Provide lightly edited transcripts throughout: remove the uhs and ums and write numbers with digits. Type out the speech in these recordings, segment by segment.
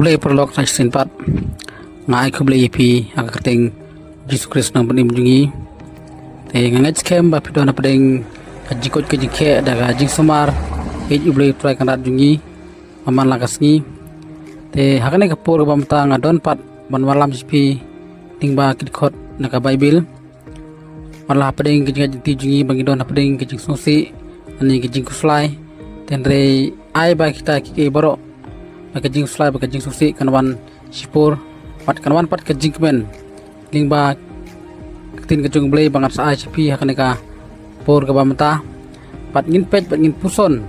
Kublai perlok na sinpat ngai kublai pi akating Yesus Kristus nang penim jungi te ngai skem ba pidon na pedeng kajikot kajike daga jing somar ublai try kanat jungi maman lagasngi te hakane kapur bamta ngadon pat ban malam sipi tingba kidkhot naka bible malah pedeng kajing ti jungi bangidon na pedeng kajing sungsi ani kajing kuslai tenre ai ba kita ki borok kajing slai kajing susi kanwan sipur pat kanwan pat kajing kemen lingba tin kajung blei bangat sa ICP hakaneka por ka bamta pat ngin pej pat ngin puson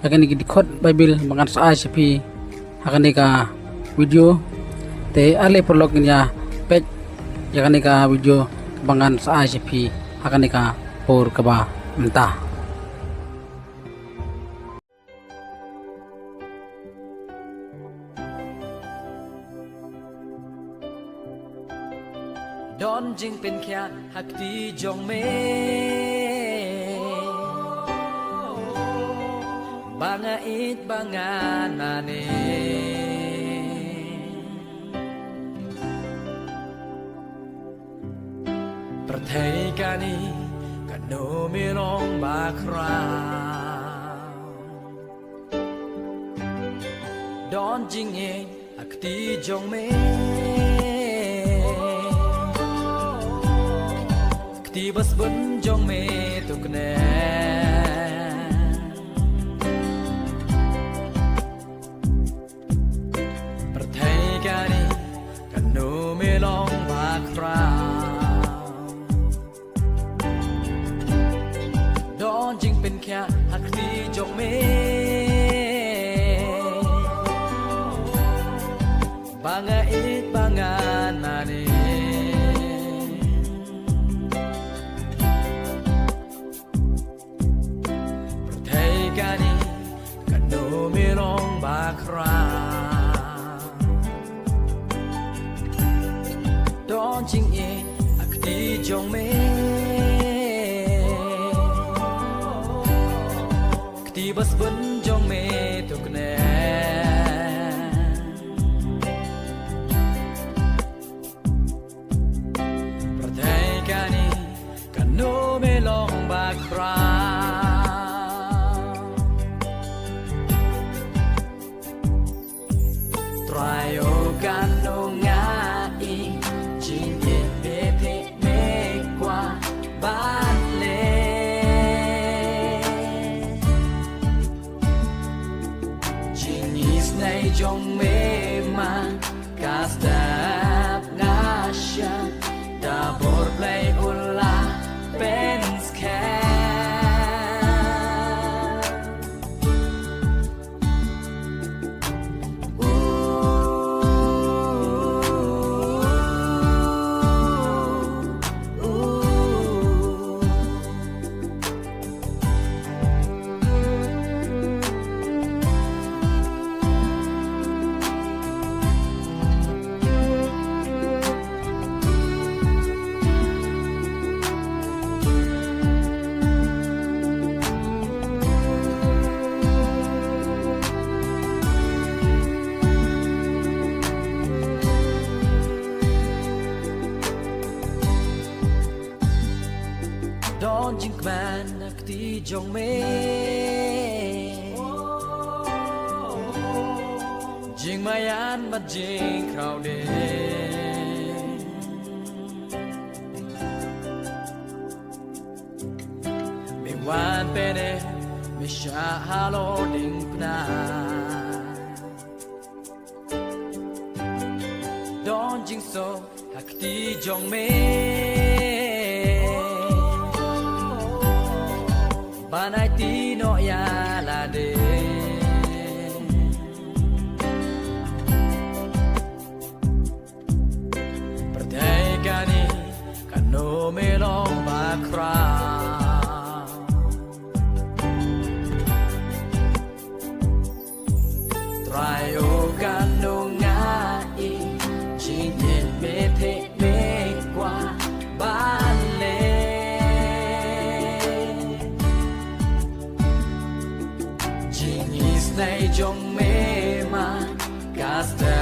hakani dikot bible bangat sa ICP hakaneka video te ale prolog nya pej hakaneka video bangan sa ICP hakaneka por ka bamta. Don jing pen kya hak di jong me banga it banga nane perthai kani kano mirong bakra Don jing e hak di jong me Ti bas bun jong me tukne perthai kani kanu melong bakra don jing pen kya hak ti jong me banga it banga nani Don jing e ak di jong me Kti bas bun jong me tukne Perthai kani kanu me long bakra Trayo kanu ngai jing ye be pe me kwa ban le jing is nay jong me ma ka stap na sha da bor play ulla pen scan Don jing kman ak ti jong me jing mayan ma jing krau de me wan pene me sha halo ding pna Don jing so ak ti jong me Banai tino ya la de Perthai kani kanu melong bakra Trayo kanu ngai jing ye me pe me kwa ban le Nay jong me ma casta